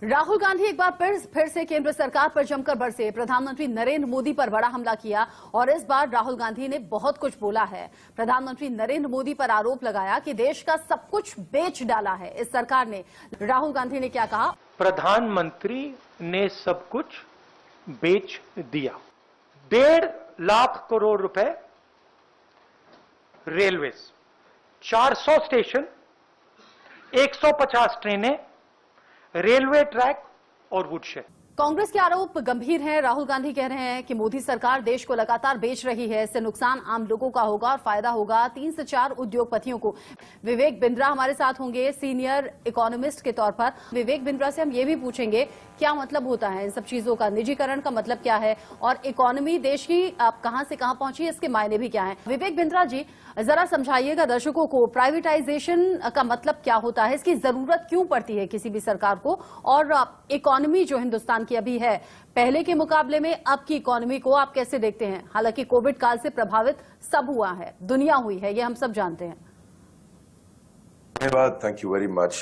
राहुल गांधी एक बार फिर से केंद्र सरकार पर जमकर बरसे। प्रधानमंत्री नरेंद्र मोदी पर बड़ा हमला किया और इस बार राहुल गांधी ने बहुत कुछ बोला है। प्रधानमंत्री नरेंद्र मोदी पर आरोप लगाया कि देश का सब कुछ बेच डाला है इस सरकार ने। राहुल गांधी ने क्या कहा? प्रधानमंत्री ने सब कुछ बेच दिया। 1.5 लाख करोड़ रुपए रेलवेज, 400 स्टेशन, 150 ट्रेनें, रेलवे ट्रैक और वुडशेड। कांग्रेस के आरोप गंभीर हैं। राहुल गांधी कह रहे हैं कि मोदी सरकार देश को लगातार बेच रही है। इससे नुकसान आम लोगों का होगा और फायदा होगा 3 से 4 उद्योगपतियों को। विवेक बिंद्रा हमारे साथ होंगे सीनियर इकोनॉमिस्ट के तौर पर। विवेक बिंद्रा से हम ये भी पूछेंगे क्या मतलब होता है इन सब चीजों का, निजीकरण का मतलब क्या है और इकोनॉमी देश की आप कहां से कहां पहुंची, इसके मायने भी क्या है। विवेक बिंद्रा जी जरा समझाइएगा दर्शकों को, प्राइवेटाइजेशन का मतलब क्या होता है, इसकी जरूरत क्यों पड़ती है किसी भी सरकार को, और इकोनॉमी जो हिंदुस्तान की अभी है पहले के मुकाबले में अब की इकोनॉमी को आप कैसे देखते हैं? हालांकि कोविड काल से प्रभावित सब हुआ है, दुनिया हुई है, ये हम सब जानते हैं। धन्यवाद, थैंक यू वेरी मच।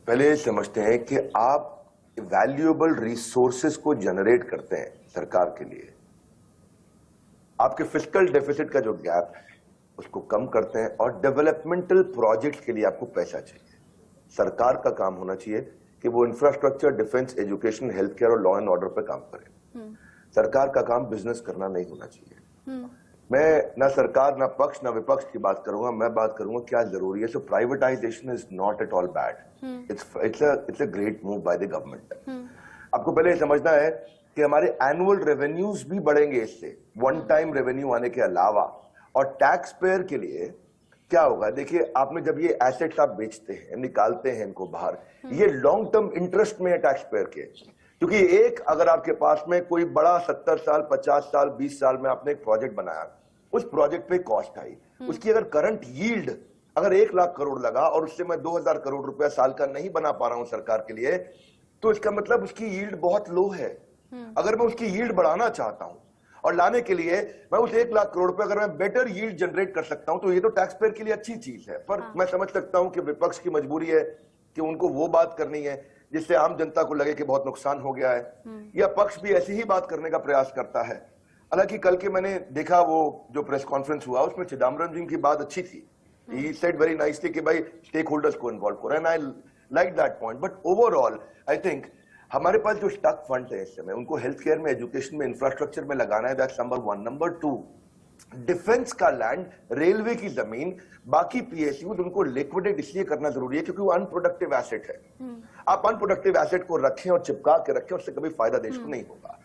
पहले समझते हैं कि आप वैल्यूएबल रिसोर्सेज को जनरेट करते हैं सरकार के लिए, आपके फिस्कल डेफिसिट का जो गैप है उसको कम करते हैं और डेवलपमेंटल प्रोजेक्ट्स के लिए आपको पैसा चाहिए। सरकार का काम होना चाहिए कि वो infrastructure, defence, education, health care और लॉ एंड ऑर्डर पर काम करे। सरकार का काम बिजनेस करना नहीं होना चाहिए। मैं ना सरकार, ना पक्ष, ना विपक्ष की बात करूंगा, मैं बात करूंगा क्या जरूरी है। So privatization is not at all bad, it's a great move by the government. आपको पहले समझना है कि हमारे एनुअल रेवेन्यूज भी बढ़ेंगे इससे, वन टाइम रेवेन्यू आने के अलावा। और टैक्स पेयर के लिए क्या होगा, देखिए आपने जब ये एसेट्स आप बेचते हैं, निकालते हैं इनको बाहर, ये लॉन्ग टर्म इंटरेस्ट में है टैक्स पेयर के। क्योंकि एक अगर आपके पास में कोई बड़ा 70 साल, 50 साल, 20 साल में आपने एक प्रोजेक्ट बनाया, उस प्रोजेक्ट पे कॉस्ट आई, उसकी अगर करंट यील्ड अगर 1 लाख करोड़ लगा और उससे मैं 2000 करोड़ रुपया साल का नहीं बना पा रहा हूं सरकार के लिए, तो इसका मतलब उसकी यील्ड बहुत लो है। अगर मैं उसकी यील्ड बढ़ाना चाहता हूं और लाने के लिए मैं उस 1 लाख करोड़ रुपए अगर मैं बेटर यील्ड जनरेट कर सकता हूं, तो ये तो टैक्स पेयर के लिए अच्छी चीज है। पर मैं समझ सकता हूं कि विपक्ष की मजबूरी है कि उनको वो बात करनी है जिससे आम जनता को लगे कि बहुत नुकसान हो गया है, या पक्ष भी ऐसी ही बात करने का प्रयास करता है। हालांकि कल के मैंने देखा वो जो प्रेस कॉन्फ्रेंस हुआ उसमें चिदम्बरम जी की बात अच्छी थी। ही सेड वेरी नाइसली कि भाई स्टेक होल्डर्स को इन्वॉल्व करो, and I like that point. But overall I think हमारे पास जो स्टक फंड है इस समय, उनको हेल्थ केयर में, एजुकेशन में, इंफ्रास्ट्रक्चर में लगाना है, दैट्स नंबर 1। नंबर 2, डिफेंस का लैंड, रेलवे की जमीन, बाकी पीएसयू उनको लिक्विडेट इसलिए करना जरूरी है क्योंकि वो अनप्रोडक्टिव एसेट है। आप अनप्रोडक्टिव एसेट को रखें और चिपका के रखें, उससे कभी फायदा देश को नहीं होगा।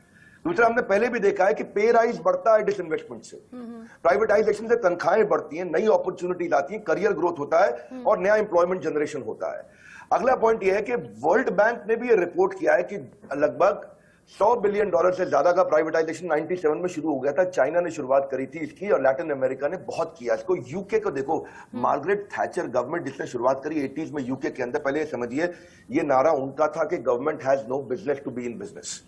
दूसरा, हमने पहले भी देखा है कि पे राइज बढ़ता है डिसइन्वेस्टमेंट से, प्राइवेटाइजेशन से तनख्वाहें बढ़ती हैं, नई अपॉर्चुनिटीज आती हैं, करियर ग्रोथ होता है और नया एम्प्लॉयमेंट जनरेशन होता है। अगला पॉइंट यह है कि वर्ल्ड बैंक ने भी ये रिपोर्ट किया है कि लगभग $100 बिलियन से ज्यादा का प्राइवेटाइजेशन 97 में शुरू हो गया था। चाइना ने शुरुआत करी थी इसकी और लैटिन अमेरिका ने बहुत किया इसको। यूके को देखो, मार्गरेट थैचर गवर्नमेंट जिसने शुरुआत करी 80s में यूके के अंदर, पहले समझिए ये नारा उनका था कि government has no business to be in business.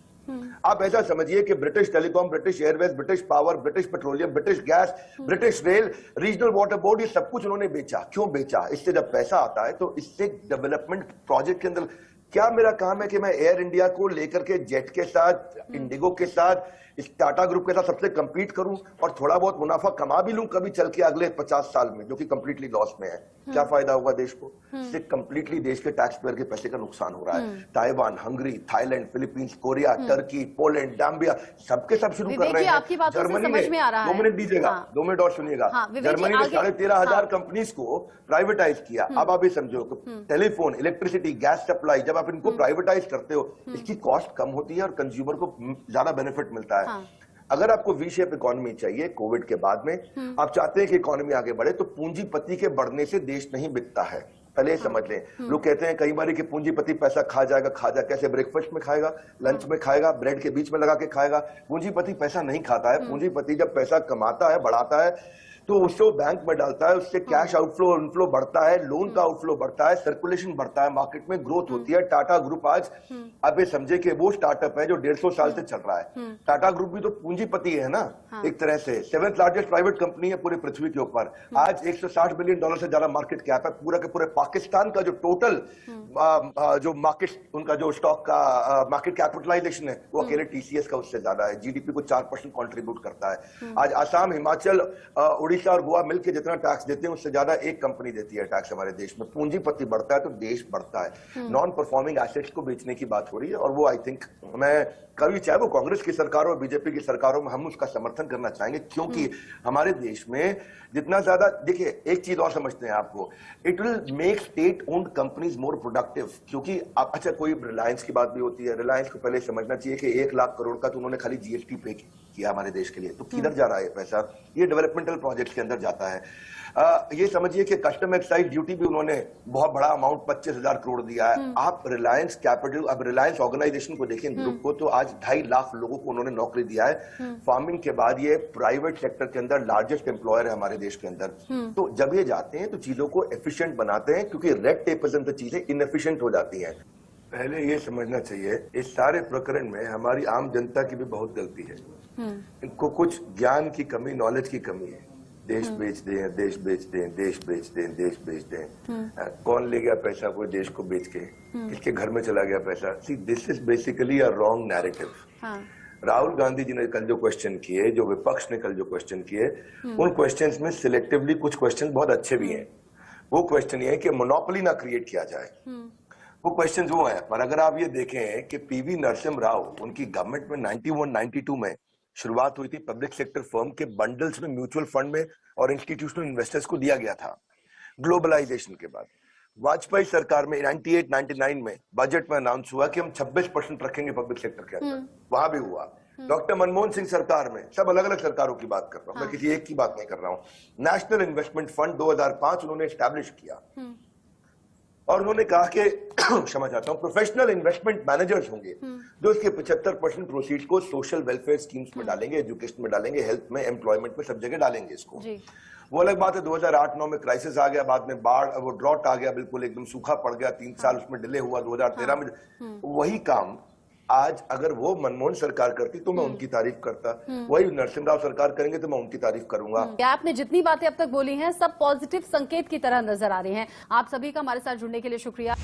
आप ऐसा समझिए कि British Telecom, British Airways, British Power, British Petroleum, British Gas, British Rail, regional water board, ये सब कुछ उन्होंने बेचा। क्यों बेचा? इससे जब पैसा आता है तो इससे डेवलपमेंट प्रोजेक्ट के अंदर क्या मेरा काम है कि मैं एयर इंडिया को लेकर के जेट के साथ, इंडिगो के साथ, इस टाटा ग्रुप के साथ सबसे कंपीट करूं और थोड़ा बहुत मुनाफा कमा भी लूं कभी चल के अगले 50 साल में, जो कि कंप्लीटली लॉस में है। क्या फायदा होगा देश को? इससे कंप्लीटली देश के टैक्स पेयर के पैसे का नुकसान हो रहा है। Taiwan, Hungary, Thailand, Philippines, Korea, Turkey, Poland, Zambia, सबके सब शुरू कर रहे हैं। जर्मनी ने, 2 मिनट दीजिएगा, 2 मिनट और सुनिएगा। जर्मनी ने 13,500 कंपनीज को प्राइवेटाइज किया। अब आप ये समझो, टेलीफोन, इलेक्ट्रिसिटी, गैस सप्लाई, जब आप इनको प्राइवेटाइज करते हो इसकी कॉस्ट कम होती है और कंज्यूमर को ज्यादा बेनिफिट मिलता है। अगर आपको वी शेप इकोनॉमी चाहिए कोविड के बाद में, आप चाहते हैं कि इकोनॉमी आगे बढ़े, तो पूंजीपति के बढ़ने से देश नहीं बिकता है। पहले समझ लें। लोग कहते हैं कई बार कि पूंजीपति पैसा खा जाएगा। कैसे? ब्रेकफास्ट में खाएगा, लंच में खाएगा, ब्रेड के बीच में लगा के खाएगा। पूंजीपति पैसा नहीं खाता है। पूंजीपति जब पैसा कमाता है, बढ़ाता है, तो उससे वो बैंक में डालता है, उससे कैश आउटफ्लो इनफ्लो बढ़ता है, लोन का आउटफ्लो बढ़ता है, सर्कुलेशन बढ़ता है, मार्केट में ग्रोथ होती है। टाटा ग्रुप आज आप ये समझे कि वो स्टार्टअप है जो 150 साल से चल रहा है। टाटा ग्रुप भी तो पूंजीपति है ना, एक तरह से 7th लार्जेस्ट प्राइवेट कंपनी है पूरे पृथ्वी के ऊपर। आज $160 बिलियन से ज्यादा मार्केट कैप है। पूरा के पूरे पाकिस्तान का जो टोटल जो मार्केट उनका जो स्टॉक का मार्केट कैपिटलाइजेशन है वो अकेले टीसीएस का उससे ज्यादा है। जीडीपी को 4% कंट्रीब्यूट करता है। आज आसाम, हिमाचल, उड़ीसा और गोवा मिलकर जितना टैक्स देते हैं उससे ज्यादा एक कंपनी देती है टैक्स हमारे देश में। पूंजीपति बढ़ता है तो देश बढ़ता है। नॉन परफॉर्मिंग एसेट्स को बेचने की बात हो रही है और वो आई थिंक मैं कभी चाहे वो कांग्रेस की सरकार हो, बीजेपी की सरकारों में हम उसका समर्थन करना चाहेंगे, क्योंकि हमारे देश में जितना ज्यादा देखिए एक चीज और समझते हैं आपको, it will make state owned companies more productive. क्योंकि आप अच्छा कोई रिलायंस की बात भी होती है, रिलायंस को पहले समझना चाहिए कि 1 लाख करोड़ का तो उन्होंने खाली जीएसटी पे किया हमारे देश के लिए, तो किधर जा रहा है पैसा? ये डेवलपमेंटल प्रोजेक्ट के अंदर जाता है। ये समझिए कि कस्टम एक्साइज ड्यूटी भी उन्होंने बहुत बड़ा अमाउंट 25,000 करोड़ दिया है। आप रिलायंस कैपिटल, अब रिलायंस ऑर्गेनाइजेशन को देखें, ग्रुप को, तो आज 2.5 लाख लोगों को उन्होंने नौकरी दिया है। फार्मिंग के बाद ये प्राइवेट सेक्टर के अंदर लार्जेस्ट एम्प्लॉयर है हमारे देश के अंदर। तो जब ये जाते हैं तो चीजों को एफिशिएंट बनाते हैं, क्योंकि रेड टेप से चीजें इनएफिशिएंट हो जाती हैं। पहले ये समझना चाहिए इस सारे प्रकरण में हमारी आम जनता की भी बहुत गलती है। इनको कुछ ज्ञान की कमी, नॉलेज की कमी है। देश बेच दें, देश बेच दें, देश बेच दें, देश बेच दें। कौन ले गया पैसा कोई देश को बेच के? किसके घर में चला गया पैसा? See this is basically a wrong narrative. Rahul Gandhi ji ने कल जो क्वेश्चन किए, जो विपक्ष ने कल जो क्वेश्चन किए, उन क्वेश्चंस में सिलेक्टिवली कुछ क्वेश्चन बहुत अच्छे भी हैं। वो क्वेश्चन ये है कि मोनोपोली ना क्रिएट किया जाए, वो क्वेश्चन वो है। पर अगर आप ये देखें कि पीवी नरसिम्हा राव, उनकी गवर्नमेंट में 91-92 में शुरुआत हुई थी, पब्लिक सेक्टर फर्म के बंडल्स में म्यूचुअल फंड में और इंस्टीट्यूशनल इन्वेस्टर्स को दिया गया था। ग्लोबलाइजेशन के बाद वाजपेयी सरकार में 98-99 में बजट में अनाउंस हुआ कि हम 26% रखेंगे पब्लिक सेक्टर के अंदर, वहां भी हुआ। डॉक्टर मनमोहन सिंह सरकार में, सब अलग अलग सरकारों की बात कर रहा हूं, मैं किसी एक की बात नहीं कर रहा हूं। नेशनल इन्वेस्टमेंट फंड 2005 उन्होंने एस्टैब्लिश किया और उन्होंने कहा कि क्षमा चाहता हूं, प्रोफेशनल इन्वेस्टमेंट मैनेजर्स होंगे जो इसके 75% प्रोसीड्स को सोशल वेलफेयर स्कीम्स में डालेंगे, एजुकेशन में डालेंगे, हेल्थ में, एम्प्लॉयमेंट में, सब जगह डालेंगे इसको। वो अलग बात है 2008-9 में क्राइसिस आ गया, बाद में बाढ़, वो ड्रॉट आ गया, बिल्कुल एकदम सूखा पड़ गया, 3 साल उसमें डिले हुआ। 2013 में वही काम आज अगर वो मनमोहन सरकार करती तो मैं उनकी तारीफ करता, वही नरसिम्हा राव सरकार करेंगे तो मैं उनकी तारीफ करूंगा। आपने जितनी बातें अब तक बोली हैं सब पॉजिटिव संकेत की तरह नजर आ रही हैं। आप सभी का हमारे साथ जुड़ने के लिए शुक्रिया।